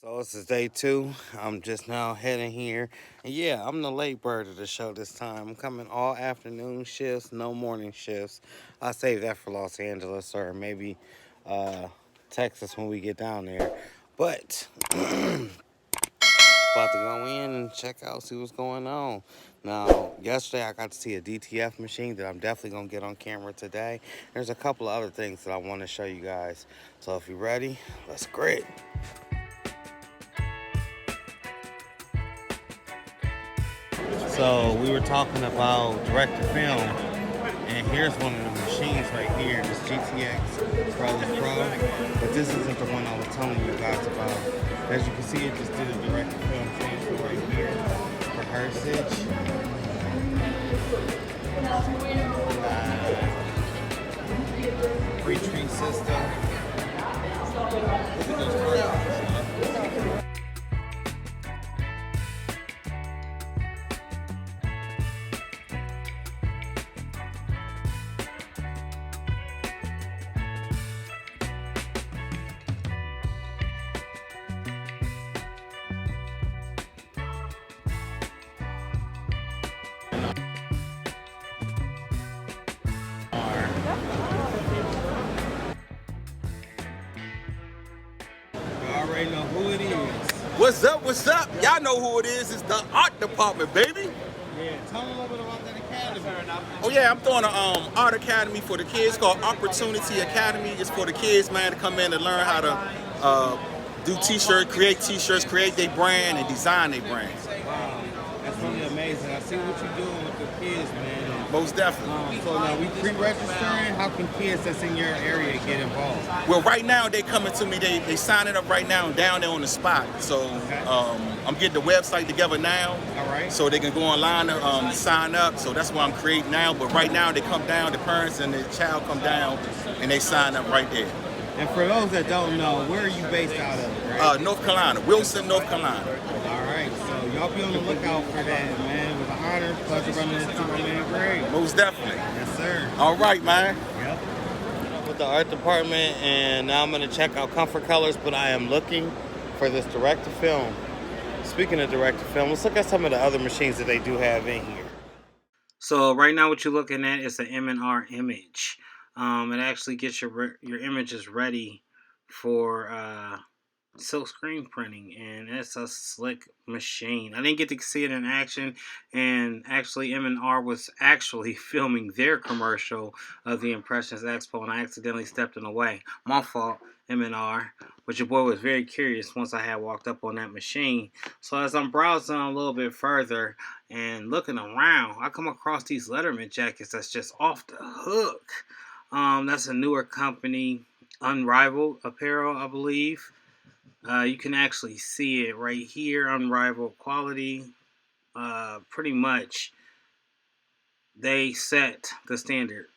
So this is day 2. I'm just now heading here. And yeah, I'm the late bird of the show this time. I'm coming all afternoon shifts, no morning shifts. I'll save that for Los Angeles or maybe uh, Texas when we get down there. But about to go in and check out, see what's going on. Now, yesterday I got to see a DTF machine that I'm definitely going to get on camera today. There's a couple of other things that I want to show you guys. So if you're ready, let's grit. So we were talking about direct-to-film, and here's one of the machines right here, this GTX Pro Pro, but this isn't the one I was telling you guys about. As you can see, it just did a direct-to-film transfer right here for Heritage. Pre-treat system. Look at those programs. Already know who it is. What's up? What's up? Y'all know who it is. It's the art department, baby. Yeah, tell me a little bit about that academy. Oh yeah, I'm throwing an art academy for the kids called Opportunity Academy. It's for the kids, man, to come in and learn how to do t-shirts, create their brand, and design their brand. Wow, that's really amazing. I see what you're doing with the kids, man. Most definitely. So now we pre-registering. How can kids that's in your area get involved? Well, right now they coming to me. They signing up right now down there on the spot. So okay. I'm getting the website together now. All right. So they can go online to sign up. So that's what I'm creating now. But right now they come down, the parents and the child come down, and they sign up right there. And for those that don't know, where are you based out of? Right? North Carolina, Wilson, North Carolina. All right. So y'all be on the lookout for that, man. With the honor, pleasure running into my man Greg. Most definitely. Yes, sir. All right, man. Yep. With the art department, and now I'm going to check out Comfort Colors, but I am looking for this direct-to-film. Speaking of direct-to-film, let's look at some of the other machines that they do have in here. So right now what you're looking at is an M&R image. It actually gets your images ready for silk screen printing, and it's a slick machine. I didn't get to see it in action, and actually M&R was actually filming their commercial of the Impressions Expo, and I accidentally stepped in the way. My fault, M&R. But your boy was very curious once I had walked up on that machine. So as I'm browsing a little bit further and looking around, I come across these Letterman jackets that's just off the hook. That's a newer company, Unrivaled Apparel, I believe. You can actually see it right here, unrivaled quality. Pretty much, they set the standard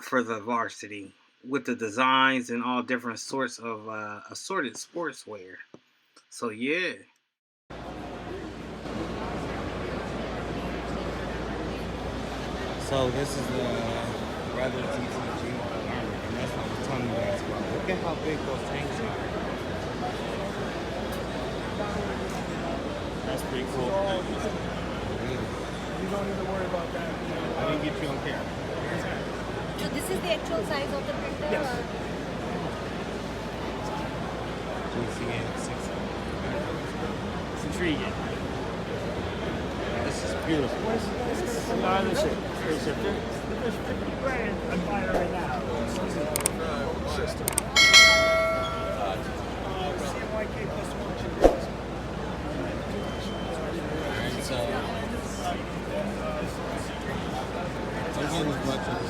for the varsity with the designs and all different sorts of assorted sportswear. So yeah. So this is the rather TTG garment, and that's what I'm telling you guys about. Look at how big those tanks are. That's pretty cool. You don't need to worry about that. I didn't get you on camera. So this is the actual size of the printer? Yes. GCN 6. It's intriguing. This is beautiful. This is another shit. There's 50 grand I'm buying right now. System. CMYK plus 1, 2 days. Alright, so I'm getting as much as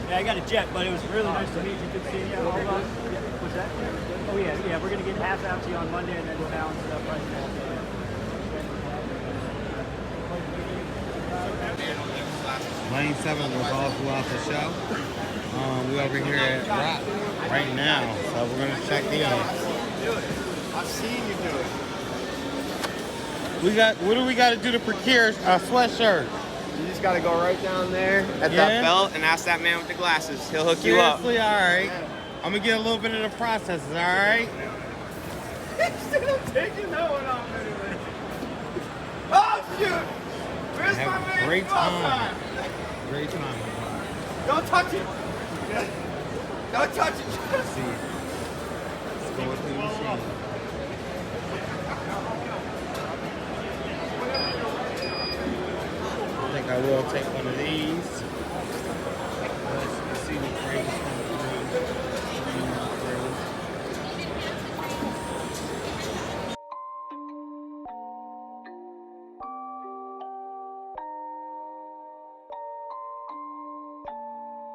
Yeah, I got a jet, but it was really nice to meet you. Good seeing you. Hold on. What's that? Oh yeah. We're gonna get half out to you on Monday, and then we'll balance it up right now. 97 was all throughout the show. We're over here at Rock right now, so we're gonna check in. I've seen you do it. What do we got to do to procure a sweatshirt? You just gotta go right down there at that belt and ask that man with the glasses. He'll hook you up. Seriously, all right. I'm gonna get a little bit of the processes, all right? I'm taking that one off anyway. Oh shoot! Where's my man? Great time. Great time. Don't touch it. Don't touch it. Let's see. Let's go with the machine. I think I will take one of these. Let's see the greatest one.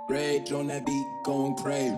Rage on that beat, going crazy.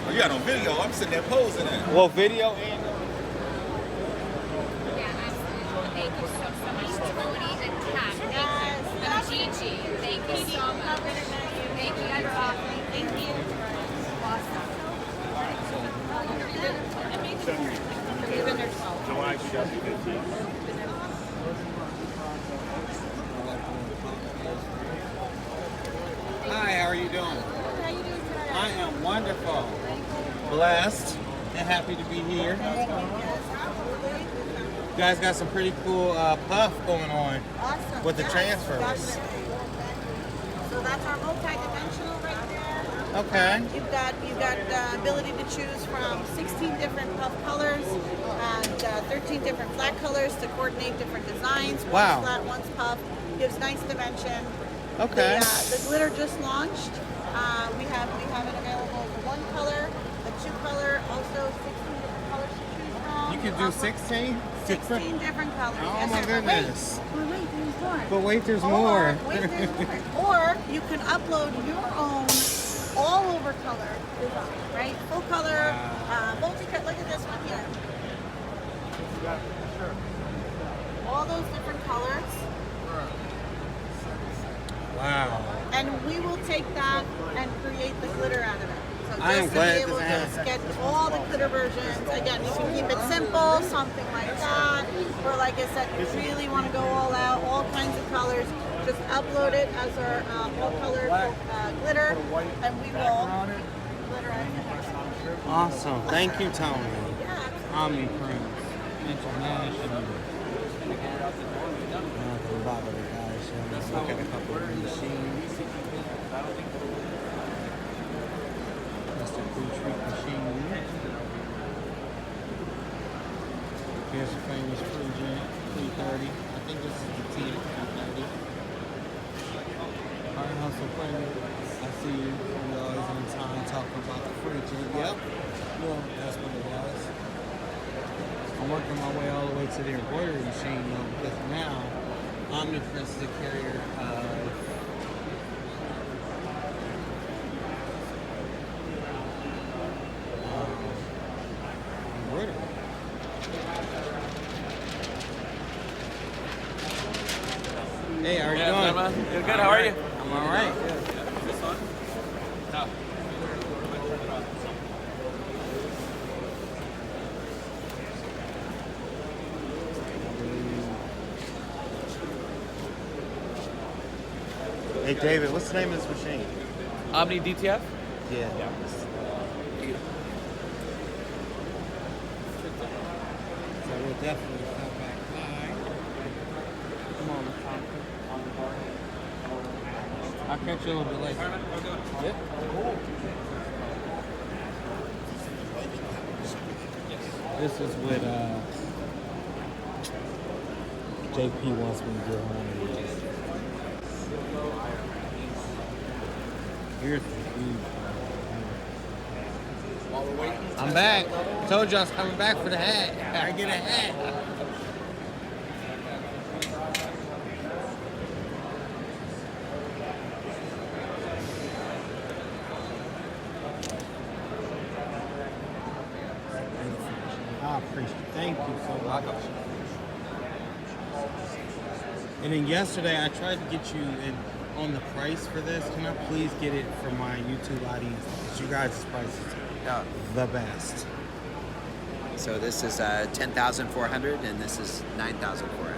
Oh, you got on video. I'm sitting there posing it. Well, video and Yeah, absolutely. Thank you so much, Tony and Kat. And Gigi. Thank you so much. Thank you, guys. Thank you. Awesome. You've been there 12. Hi, how are you doing? How you doing today? I am wonderful. Blessed and happy to be here. You guys got some pretty cool puff going on Awesome. with the Yes, transfers. definitely. So that's our multi-dimensional right there. Okay. You've got the ability to choose from 16 different puff colors and 13 different flat colors to coordinate different designs. Wow. One's flat, one's puff. Gives nice dimension. Okay. The glitter just launched. We have it available for one color, the two color, also 16 different colors to choose from. You can do 16? 16 different colors. Oh Yes, my sir. goodness. But wait, there's more. But wait, there's more. Wait, there's more. Or you can upload your own all over color design, right? Full color, multi-cut. Look at this one here. All those different colors. Wow. And we will take that and create the glitter out of it. So I am just glad to be able this to get all the glitter versions. Again, you can keep it simple, something like that. Or like I said, you really want to go all out, all kinds of colors. Just upload it as our all color glitter, and we will gliterize it. Awesome. Thank you, Tony. Yeah, Omni Prince International. Nothing about it, guys. Let's look at a couple of machines. That's the cool treat machine. Here's a famous Frugent 330. I think this is the T 330. Alright, Hustle Premier. I see you. You're always on time talking about the Frugent. Yep. Well, that's what it was. I'm working my way all the way to the embroidery machine though, because now Omnipress is a carrier of embroidery. Hey, how are you doing? You're good, how are you? I'm all right. This one? No. Hey, David, what's the name of this machine? Omni DTF? Yeah. So we'll definitely come back by. Come on, I'll catch you a little bit later. Yep. This is with JP wants me to get one of these. Here's the huge one. I'm back. I told you I was coming back for the hat. I get a hat. I appreciate it. Thank you so much. And then yesterday I tried to get you on the price for this. Can I please get it for my YouTube audience? Because you guys' price is the best. So this is 10,400 and this is 9,400.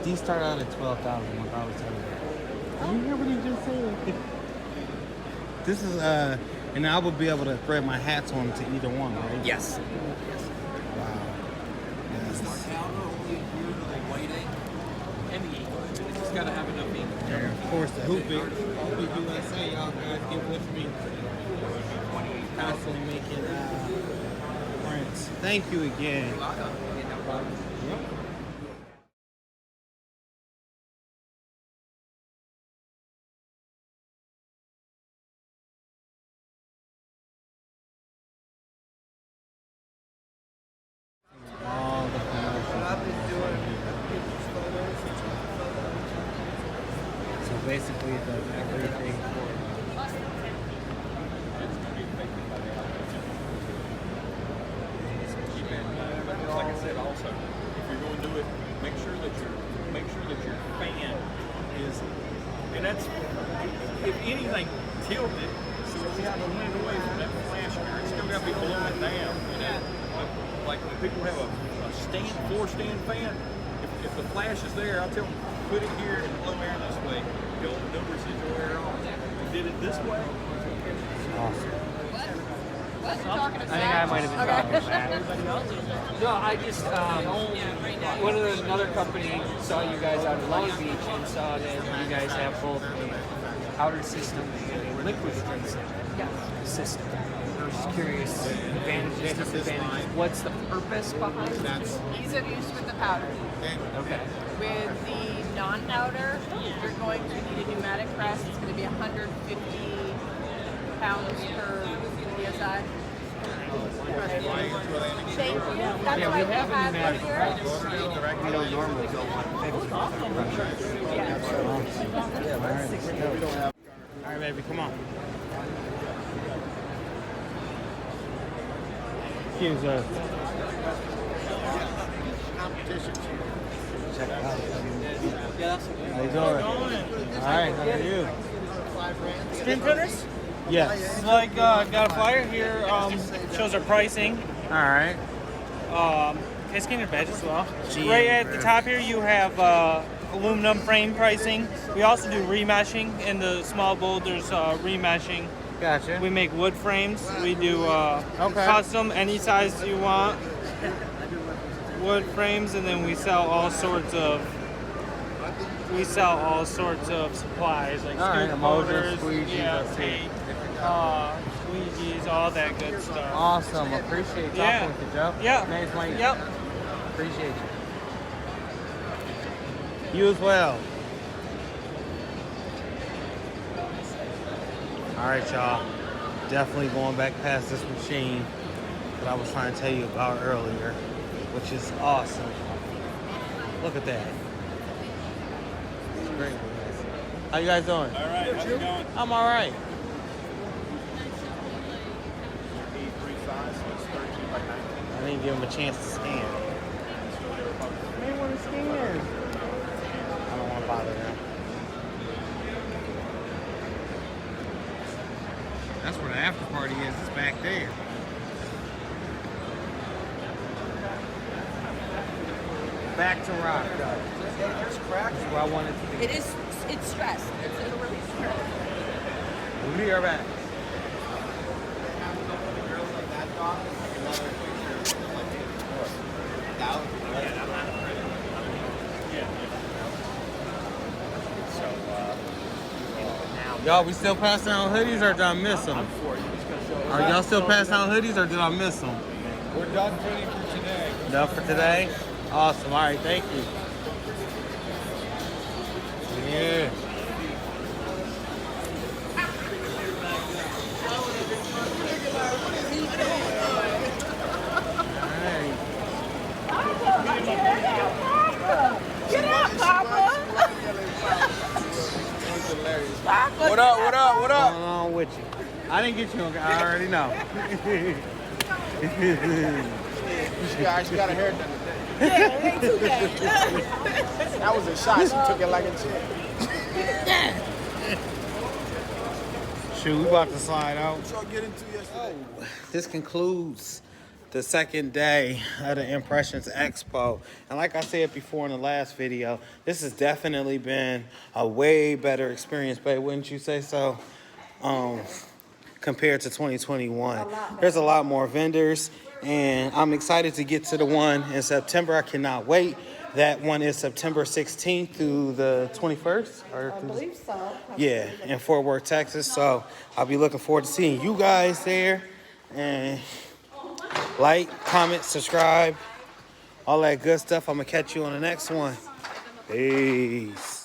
These start out at 12,000 like I was telling you. You hear what he just said? This is and I will be able to thread my hats on to either one, right? Yes. Wow. It's just gotta have enough ink. Yeah, of course, the Hoop It USA, y'all guys get with me. Constantly making prints. Thank you again. Yep. All the commercials. I've been doing So basically it does everything for you. Like I said, also, if you're going to do it, make sure that your fan is, and that's if anything tilted, so if you have a wind away from that flash mirror, it's still got to be blowing down. But like when people have a floor stand fan, if the flash is there, I tell them put it here and blow air this way. You'll no residual air on. If you did it this way, Awesome. I think I might have been talking about. No, I just one of another company saw you guys out in Long Beach and saw that you guys have both a powder system and a liquid strength system. I was just curious, advantages, disadvantages. What's the purpose behind it? Ease of use with the powder. Okay. With the non-powder, you're going to need a pneumatic press. It's going to be 150 pounds per PSI. Thank you. That's Yeah, why we have a right pneumatic here. press. We don't normally go 150. All right, baby, come on. Excuse us. Check it out. How you doing? All right, how are you? Screen printers? Yes. Like, got a flyer here, shows our pricing. All right. Can I scan your badge as well? GM Right at the grip. top here, you have aluminum frame pricing. We also do remeshing. In the small bold, there's remeshing. Gotcha. We make wood frames. We do Okay. custom, any size you want, wood frames, and then we sell all sorts of supplies like All right, scoop motors, motors, squeegees, yeah, I see. tape, squeegees, all that good stuff. Awesome. Appreciate talking Yeah. with you, Joe. Yeah. Nice meeting you. Yep. Appreciate you. You as well. All right, y'all. Definitely going back past this machine that I was trying to tell you about earlier, which is awesome. Look at that. It's great. How you guys doing? all right, how's it going? I'm all right. E3 size, so it's 13 by 19. I didn't give him a chance to scan. I didn't want to scan. I don't want to bother them. That's where the after party is. It's back there. Back to rock. That's where I wanted to be. It is. It's stress. It's a release stress. We'll be right back. Y'all, we still passing out hoodies or did I miss them? Are y'all still passing out hoodies or did I miss them? We're done printing for today. Done for today? Awesome. All right, thank you. Yeah. Get up, Papa. What up, what up, what What's up? going on with you? I didn't get you on. I already know. She got her hair done today. Yeah, it ain't too bad. That was a shot. She took it like a chick. Shoot, we about to slide out. What y'all get into yesterday? This concludes the second day of the Impressions Expo. And like I said before in the last video, this has definitely been a way better experience, babe, wouldn't you say so? Compared to 2021. There's a lot more vendors, and I'm excited to get to the one in September. I cannot wait. That one is September 16th through the 21st? I believe so. Yeah, in Fort Worth, Texas. So I'll be looking forward to seeing you guys there. And like, comment, subscribe, all that good stuff. I'm going to catch you on the next one. Peace.